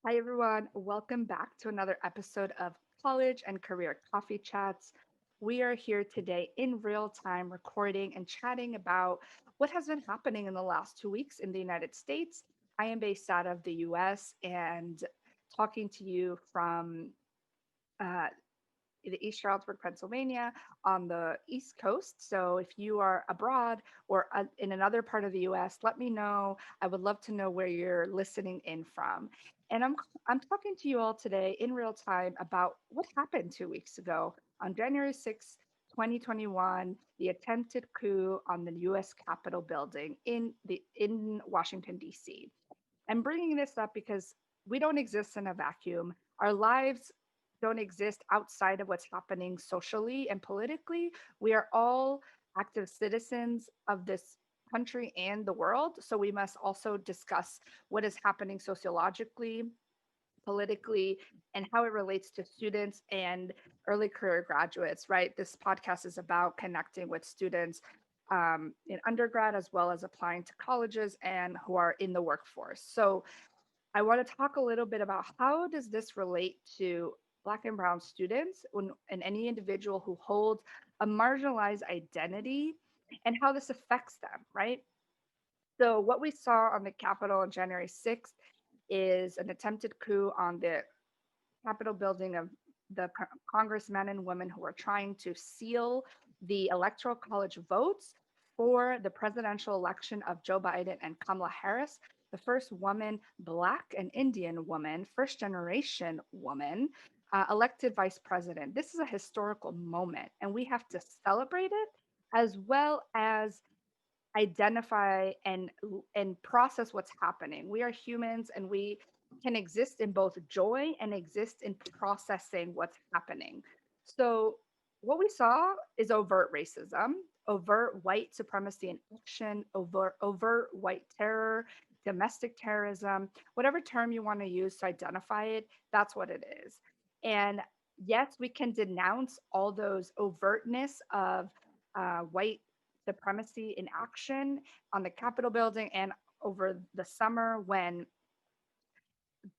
Hi, everyone. Welcome back to another episode of College and Career Coffee Chats. We are here today in real time recording and chatting about what has been happening in the last 2 weeks in the United States. I am based out of the US and talking to you from uh, the East Stroudsburg, Pennsylvania, on the East Coast. So if you are abroad or in another part of the US, let me know. I would love to know where you're listening in from. And I'm talking to you all today in real time about what happened 2 weeks ago on January 6th, 2021, the attempted coup on the US Capitol building in Washington D.C. I'm bringing this up because we don't exist in a vacuum. Our lives don't exist outside of what's happening socially and politically. We are all active citizens of this country and the world. So we must also discuss what is happening sociologically, politically, and how it relates to students and early career graduates, right? This podcast is about connecting with students in undergrad as well as applying to colleges and who are in the workforce. So I want to talk a little bit about how does this relate to Black and Brown students and any individual who holds a marginalized identity and how this affects them, right? So what we saw on the Capitol on January 6th is an attempted coup on the Capitol building of the congressmen and women who are trying to seal the electoral college votes for the presidential election of Joe Biden and Kamala Harris, the first woman, Black and Indian woman, first generation woman, elected vice president. This is a historical moment, and we have to celebrate it as well as identify and process what's happening. We are humans and we can exist in both joy and exist in processing what's happening. So what we saw is overt racism, overt white supremacy in action, overt white terror, domestic terrorism, whatever term you want to use to identify it, that's what it is. And yes, we can denounce all those overtness of white supremacy in action on the Capitol building and over the summer when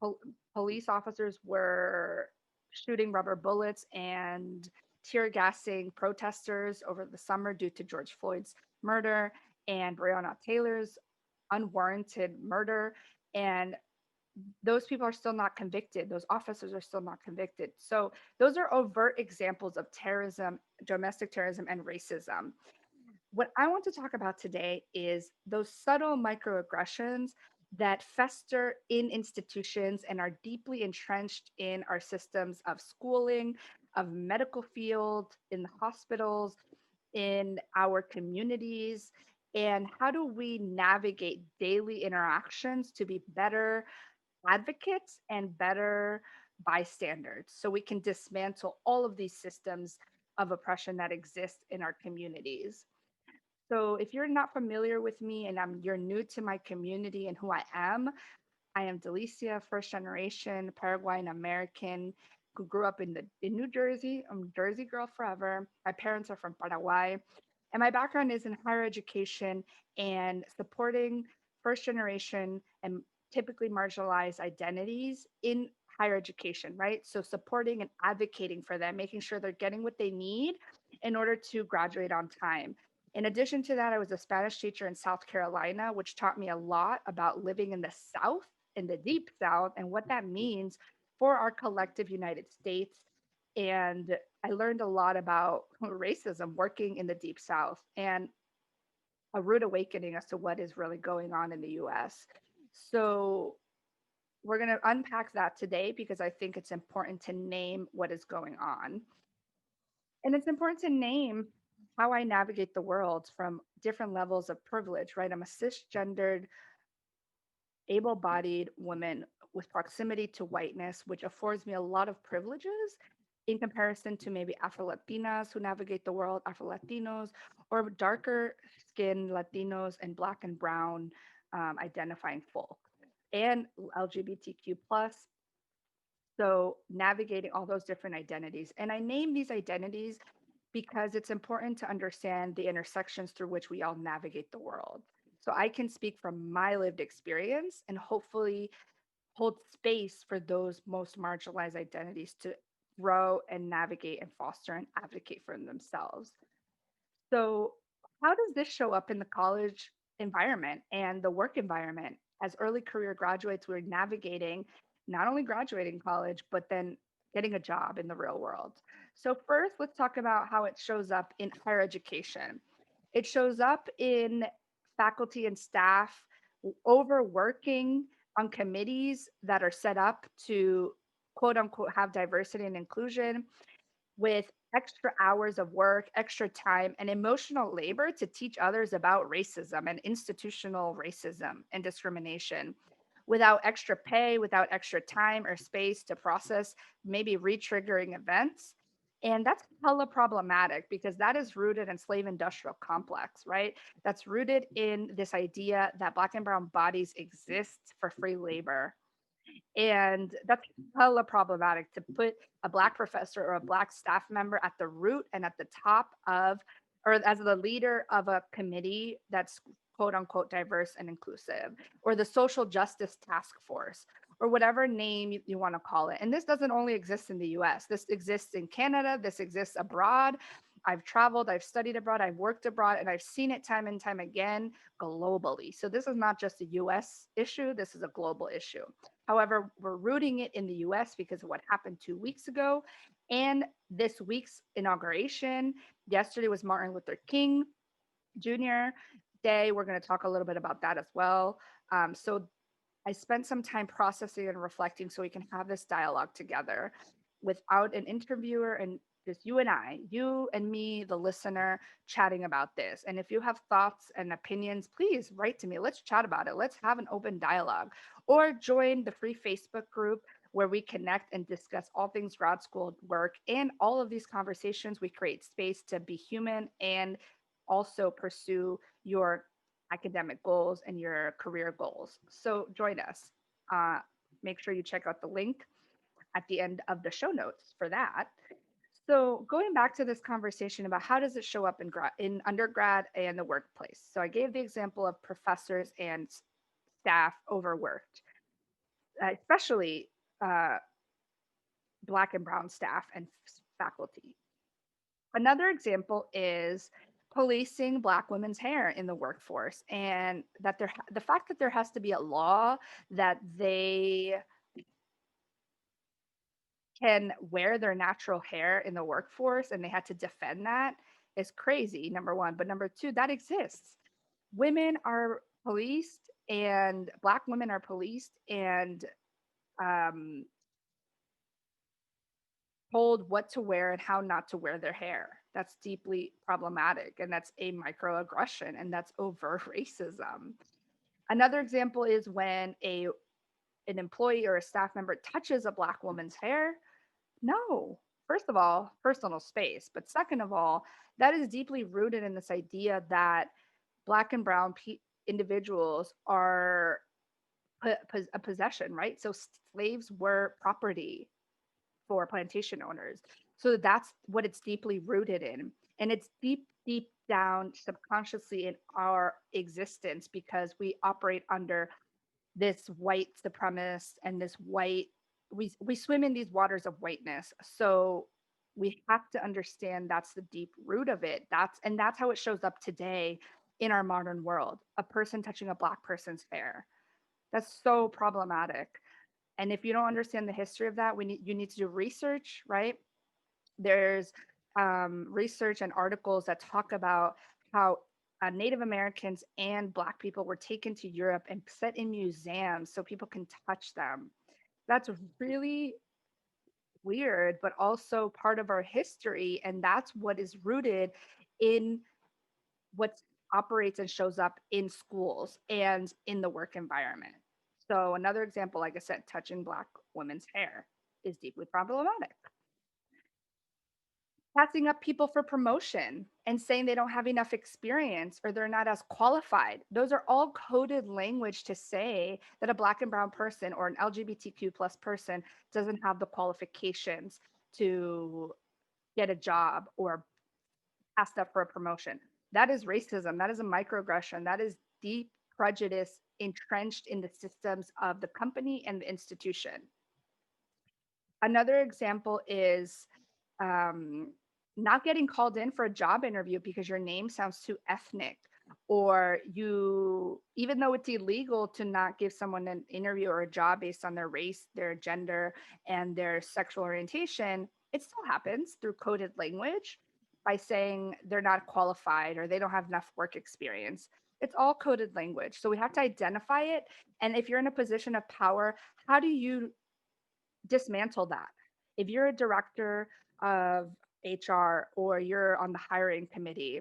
pol- police officers were shooting rubber bullets and tear gassing protesters over the summer due to George Floyd's murder and Breonna Taylor's unwarranted murder. And those people are still not convicted. Those officers are still not convicted. So, those are overt examples of terrorism, domestic terrorism, and racism. What I want to talk about today is those subtle microaggressions that fester in institutions and are deeply entrenched in our systems of schooling, of medical field, in the hospitals, in our communities, and how do we navigate daily interactions to be better advocates and better bystanders so we can dismantle all of these systems of oppression that exist in our communities. So if you're not familiar with me and you're new to my community and who I am Delicia, first generation Paraguayan American who grew up in New Jersey. I'm a Jersey girl forever. My parents are from Paraguay. And my background is in higher education and supporting first generation and typically marginalized identities in higher education, right? So supporting and advocating for them, making sure they're getting what they need in order to graduate on time. In addition to that, I was a Spanish teacher in South Carolina, which taught me a lot about living in the South, in the deep South, and what that means for our collective United States. And I learned a lot about racism working in the deep South and a rude awakening as to what is really going on in the US. So, we're going to unpack that today because I think it's important to name what is going on. And it's important to name how I navigate the world from different levels of privilege, right? I'm a cisgendered, able bodied woman with proximity to whiteness, which affords me a lot of privileges in comparison to maybe Afro Latinas who navigate the world, Afro Latinos, or darker skinned Latinos and Black and Brown identifying folk, and LGBTQ plus. So navigating all those different identities. And I name these identities because it's important to understand the intersections through which we all navigate the world. So I can speak from my lived experience and hopefully hold space for those most marginalized identities to grow and navigate and foster and advocate for themselves. So, how does this show up in the college environment and the work environment? As early career graduates, we're navigating not only graduating college, but then getting a job in the real world. So, first, let's talk about how it shows up in higher education. It shows up in faculty and staff overworking on committees that are set up to quote unquote have diversity and inclusion, with extra hours of work, extra time, and emotional labor to teach others about racism and institutional racism and discrimination without extra pay, without extra time or space to process maybe re-triggering events. And that's hella problematic because that is rooted in slave industrial complex, right? That's rooted in this idea that Black and brown bodies exist for free labor, and that's hella problematic to put a Black professor or a Black staff member at the root and at the top of, or as the leader of a committee that's quote unquote diverse and inclusive, or the social justice task force, or whatever name you want to call it. And this doesn't only exist in the US, this exists in Canada, this exists abroad. I've traveled, I've studied abroad, I've worked abroad, and I've seen it time and time again globally. So this is not just a US issue, this is a global issue. However, we're rooting it in the US because of what happened 2 weeks ago and this week's inauguration. Yesterday was Martin Luther King Jr. Day. We're going to talk a little bit about that as well. So I spent some time processing and reflecting so we can have this dialogue together without an interviewer, and just you and I, you and me, the listener, chatting about this. And if you have thoughts and opinions, please write to me. Let's chat about it. Let's have an open dialogue, or join the free Facebook group where we connect and discuss all things grad school work. And all of these conversations, we create space to be human and also pursue your academic goals and your career goals. So join us. Uh, Make sure you check out the link at the end of the show notes for that. So going back to this conversation about how does it show up in undergrad and the workplace. So I gave the example of professors and staff overworked, especially uh, Black and brown staff and faculty. Another example is policing Black women's hair in the workforce, and that the fact that there has to be a law that they can wear their natural hair in the workforce and they had to defend that is crazy, number one. But number two, that exists. Women are policed, and Black women are policed and um, told what to wear and how not to wear their hair. That's deeply problematic, and that's a microaggression, and that's overt racism. Another example is when an employee or a staff member touches a Black woman's hair. No, first of all, personal space, but second of all, that is deeply rooted in this idea that Black and brown individuals are a possession, right? So slaves were property for plantation owners. So that's what it's deeply rooted in. And it's deep, deep down subconsciously in our existence because we operate under this white supremacist and this white, we swim in these waters of whiteness. So we have to understand that's the deep root of it. That's how it shows up today in our modern world. A person touching a Black person's hair. That's so problematic. And if you don't understand the history of that, you need to do research, right? There's research and articles that talk about how Native Americans and Black people were taken to Europe and set in museums so people can touch them. That's really weird, but also part of our history. And that's what is rooted in what operates and shows up in schools and in the work environment. So, another example, like I said, touching Black women's hair is deeply problematic. Passing up people for promotion and saying they don't have enough experience or they're not as qualified. Those are all coded language to say that a Black and brown person or an LGBTQ plus person doesn't have the qualifications to get a job or passed up for a promotion. That is racism. That is a microaggression. That is deep prejudice entrenched in the systems of the company and the institution. Another example is um, not getting called in for a job interview because your name sounds too ethnic, or you, even though it's illegal to not give someone an interview or a job based on their race, their gender, and their sexual orientation, it still happens through coded language by saying they're not qualified or they don't have enough work experience. It's all coded language. So we have to identify it. And if you're in a position of power, how do you dismantle that? If you're a director of HR or you're on the hiring committee,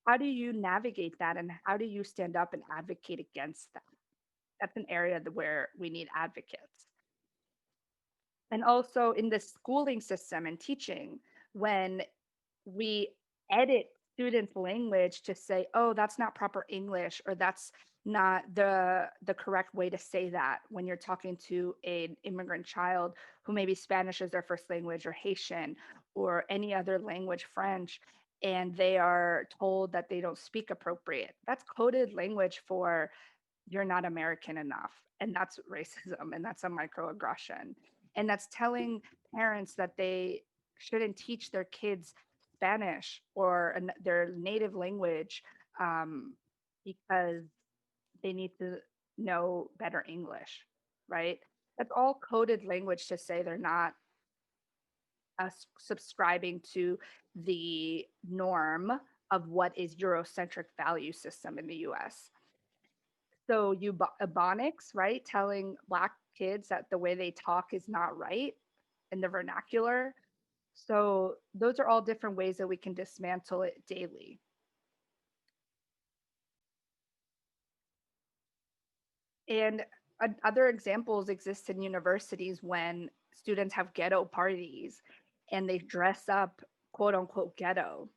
how do you navigate that and how do you stand up and advocate against that? That's an area where we need advocates. And also in the schooling system and teaching, when we edit students' language to say, "Oh, that's not proper English," or "That's not the correct way to say that," when you're talking to an immigrant child who maybe Spanish is their first language or Haitian or any other language, French, and they are told that they don't speak appropriate. That's coded language for "you're not American enough." And that's racism and that's a microaggression. And that's telling parents that they shouldn't teach their kids Spanish or their native language um, because they need to know better English, right? That's all coded language to say they're not subscribing to the norm of what is Eurocentric value system in the US. So Ebonics, right? Telling Black kids that the way they talk is not right in the vernacular. So those are all different ways that we can dismantle it daily. And other examples exist in universities when students have ghetto parties and they dress up, quote unquote, ghetto.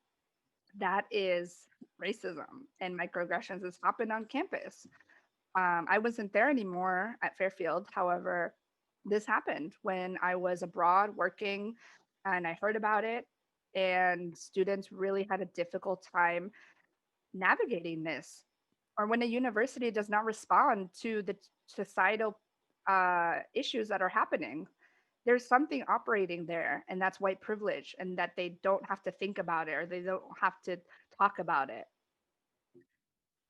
That is racism and microaggressions has happened on campus. I wasn't there anymore at Fairfield. However, this happened when I was abroad working and I heard about it. And students really had a difficult time navigating this. Or when a university does not respond to the societal issues that are happening, there's something operating there, and that's white privilege, and that they don't have to think about it or they don't have to talk about it.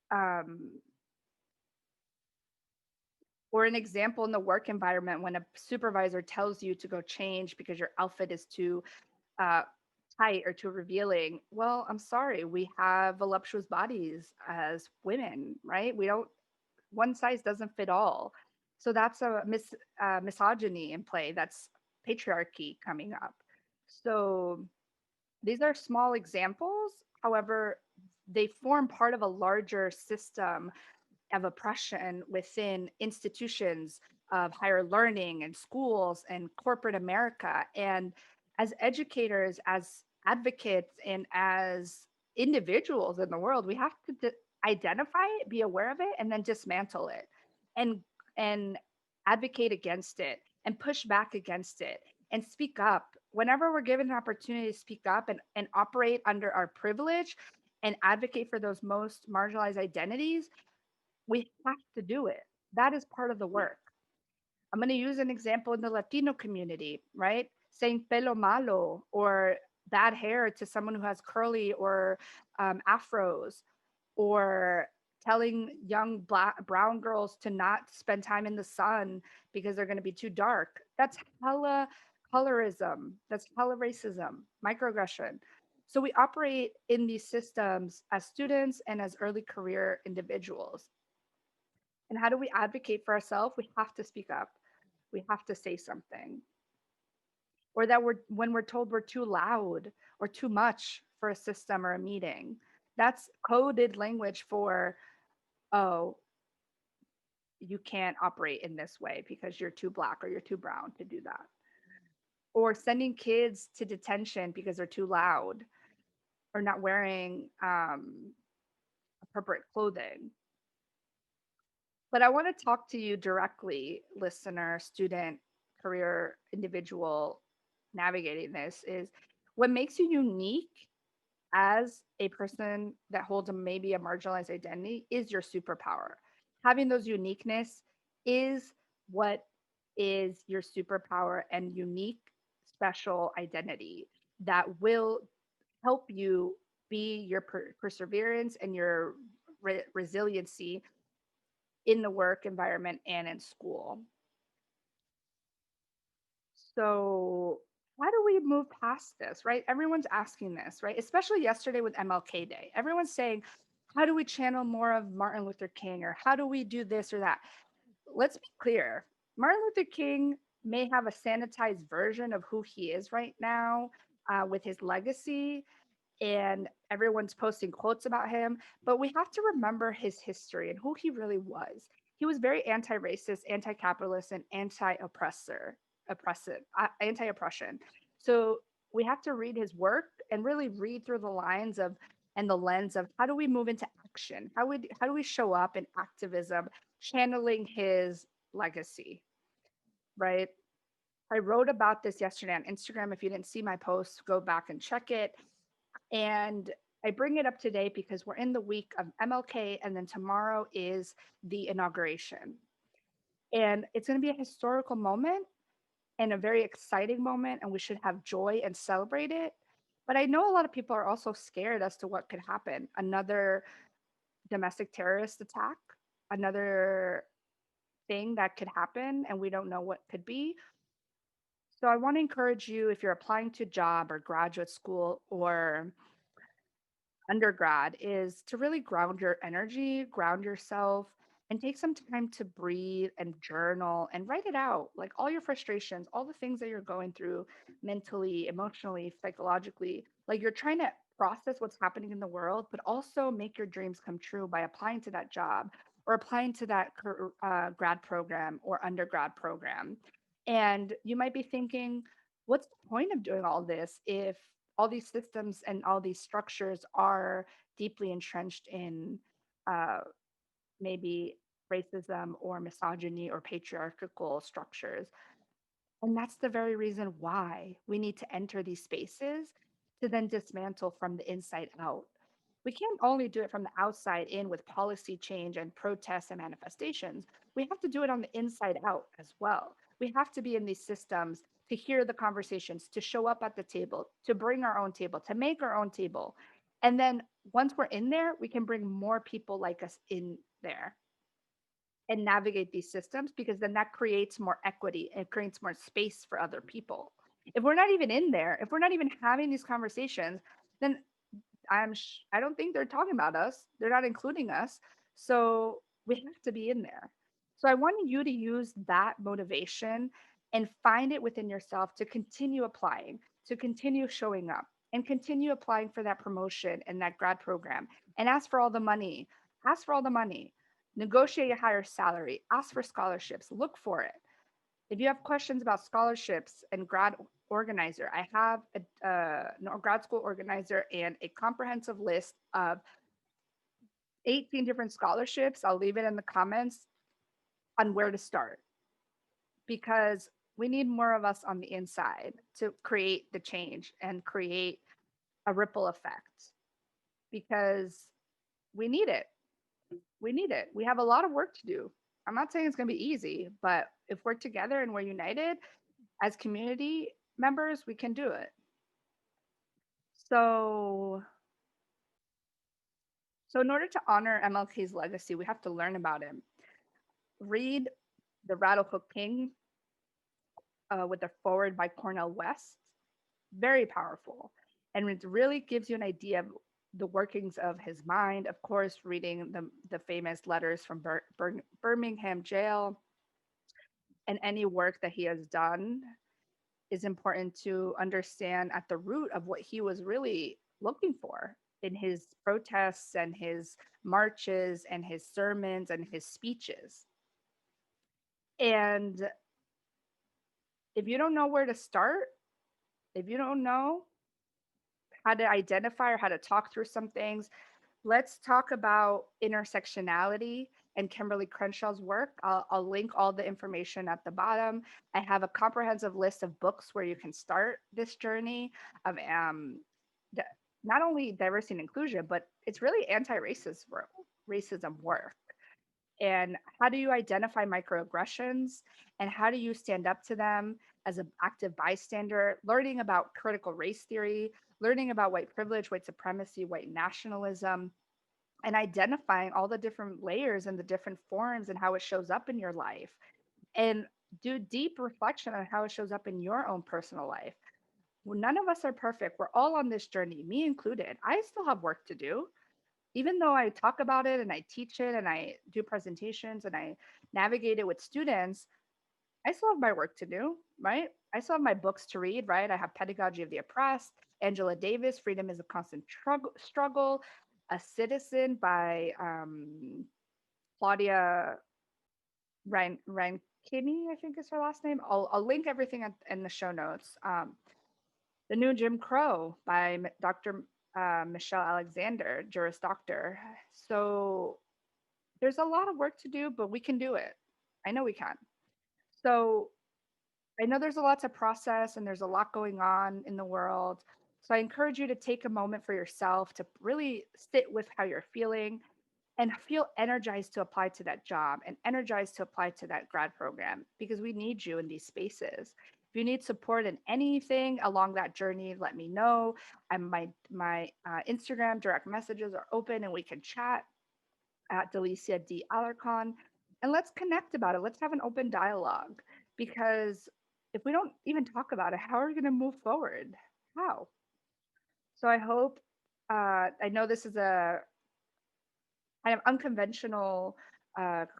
Um, or an example in the work environment when a supervisor tells you to go change because your outfit is too uh, tight or too revealing. Well, I'm sorry, we have voluptuous bodies as women, right? We don't, one size doesn't fit all. So that's a misogyny in play. That's patriarchy coming up. So these are small examples. However, they form part of a larger system of oppression within institutions of higher learning and schools and corporate America. And as educators, as advocates, and as individuals in the world, we have to identify it, be aware of it, and then dismantle it, and and advocate against it, and push back against it, and speak up whenever we're given an opportunity to speak up and operate under our privilege and advocate for those most marginalized identities. We have to do it. That is part of the work. I'm going to use an example in the Latino community, right? Saying pelo malo or bad hair to someone who has curly or afros, or telling young black brown girls to not spend time in the sun because they're going to be too dark. That's hella colorism. That's hella racism, microaggression. So we operate in these systems as students and as early career individuals. And how do we advocate for ourselves? We have to speak up. We have to say something. Or that we're when we're told we're too loud or too much for a system or a meeting. That's coded language for, oh, you can't operate in this way because you're too black or you're too brown to do that. Or sending kids to detention because they're too loud or not wearing appropriate clothing. But I want to talk to you directly, listener, student, career, individual navigating this is what makes you unique as a person that holds maybe a marginalized identity is your superpower. having those uniqueness is what is your superpower and unique special identity that will help you be your perseverance and your resiliency in the work environment and in school. So, how do we move past this, right? Everyone's asking this, right? Especially yesterday with MLK Day. Everyone's saying, how do we channel more of Martin Luther King, or how do we do this or that? Let's be clear. Martin Luther King may have a sanitized version of who he is right now with his legacy, and everyone's posting quotes about him, but we have to remember his history and who he really was. He was very anti-racist, anti-capitalist, and anti-oppression. So we have to read his work and really read through the lines of and the lens of how do we move into action? How do we show up in activism, channeling his legacy, right? I wrote about this yesterday on Instagram. If you didn't see my post, go back and check it. And I bring it up today because we're in the week of MLK, and then tomorrow is the inauguration. And it's going to be a historical moment and a very exciting moment, and we should have joy and celebrate it. But I know a lot of people are also scared as to what could happen. Another domestic terrorist attack, another thing that could happen, and we don't know what could be. So I want to encourage you, if you're applying to a job or graduate school or undergrad, is to really ground your energy, ground yourself, and take some time to breathe and journal and write it out. Like all your frustrations, all the things that you're going through mentally, emotionally, psychologically. Like you're trying to process what's happening in the world, but also make your dreams come true by applying to that job or applying to that grad program or undergrad program. And you might be thinking, what's the point of doing all this if all these systems and all these structures are deeply entrenched in uh, maybe racism or misogyny or patriarchal structures? And that's the very reason why we need to enter these spaces to then dismantle from the inside out. We can't only do it from the outside in with policy change and protests and manifestations. We have to do it on the inside out as well. We have to be in these systems to hear the conversations, to show up at the table, to bring our own table, to make our own table. And then once we're in there, we can bring more people like us in there and navigate these systems, because then that creates more equity and creates more space for other people. If we're not even in there, if we're not even having these conversations, then I don't think they're talking about us. They're not including us. So we have to be in there. So I want you to use that motivation and find it within yourself to continue applying, to continue showing up, and continue applying for that promotion and that grad program, and ask for all the money. Ask for all the money. Negotiate a higher salary. Ask for scholarships. Look for it. If you have questions about scholarships and grad organizer, I have a grad school organizer and a comprehensive list of 18 different scholarships. I'll leave it in the comments on where to start, because we need more of us on the inside to create the change and create a ripple effect, because we need it. We need it. We have a lot of work to do. I'm not saying it's going to be easy, but if we're together and we're united as community members, we can do it. So, so in order to honor MLK's legacy, we have to learn about him. Read The Radical King with a forward by Cornel West. Very powerful. And it really gives you an idea of the workings of his mind. Of course, reading the famous letters from Birmingham jail and any work that he has done is important to understand at the root of what he was really looking for in his protests and his marches and his sermons and his speeches. And if you don't know where to start, if you don't know how to identify or how to talk through some things, let's talk about intersectionality and Kimberly Crenshaw's work. I'll link all the information at the bottom. I have a comprehensive list of books where you can start this journey of not only diversity and inclusion, but it's really anti-racist racism work. And how do you identify microaggressions? And how do you stand up to them as an active bystander? Learning about critical race theory, learning about white privilege, white supremacy, white nationalism, and identifying all the different layers and the different forms and how it shows up in your life. And do deep reflection on how it shows up in your own personal life. Well, none of us are perfect. We're all on this journey, me included. I still have work to do. Even though I talk about it and I teach it and I do presentations and I navigate it with students, I still have my work to do, right? I still have my books to read, right? I have Pedagogy of the Oppressed, Angela Davis, Freedom is a Constant Struggle, A Citizen by Claudia Rankine, I think is her last name. I'll link everything in the show notes. The New Jim Crow by Dr. Michelle Alexander, Juris Doctor. So there's a lot of work to do, but we can do it. I know we can. So I know there's a lot to process and there's a lot going on in the world. So I encourage you to take a moment for yourself to really sit with how you're feeling and feel energized to apply to that job and energized to apply to that grad program because we need you in these spaces. If you need support in anything along that journey, let me know. My Instagram direct messages are open and we can chat at Delicia D. Alarcon. And let's connect about it. Let's have an open dialogue because if we don't even talk about it, how are we going to move forward? How? So I hope, I know this is a kind of unconventional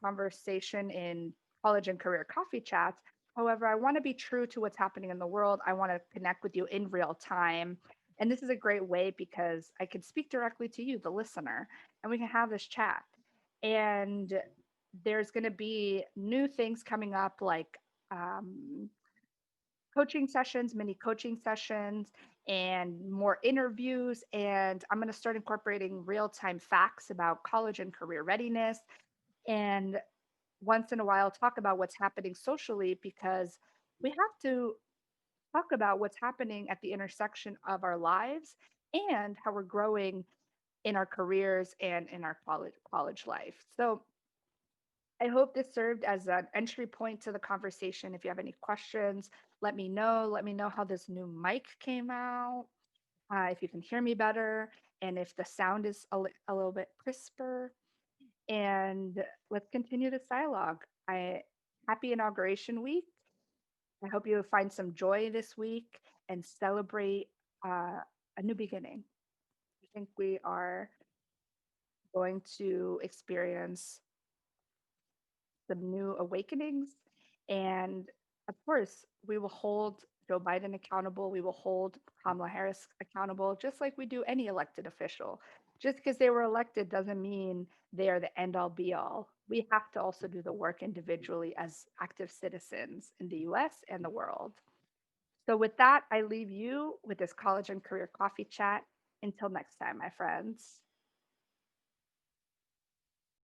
conversation in college and career coffee chats. However, I want to be true to what's happening in the world. I want to connect with you in real time. And this is a great way because I can speak directly to you, the listener, and we can have this chat. And there's going to be new things coming up like coaching sessions, mini coaching sessions, and more interviews. And I'm going to start incorporating real time facts about college and career readiness. And once in a while, talk about what's happening socially because we have to talk about what's happening at the intersection of our lives and how we're growing in our careers and in our college life. So I hope this served as an entry point to the conversation. If you have any questions, let me know. Let me know how this new mic came out, if you can hear me better, and if the sound is a little bit crisper. And let's continue this dialogue. Happy inauguration week. I hope you find some joy this week and celebrate a new beginning. I think we are going to experience some new awakenings. And of course, we will hold Joe Biden accountable. We will hold Kamala Harris accountable, just like we do any elected official. Just because they were elected doesn't mean they are the end all be all. We have to also do the work individually as active citizens in the US and the world. So, with that, I leave you with this college and career coffee chat. Until next time, my friends.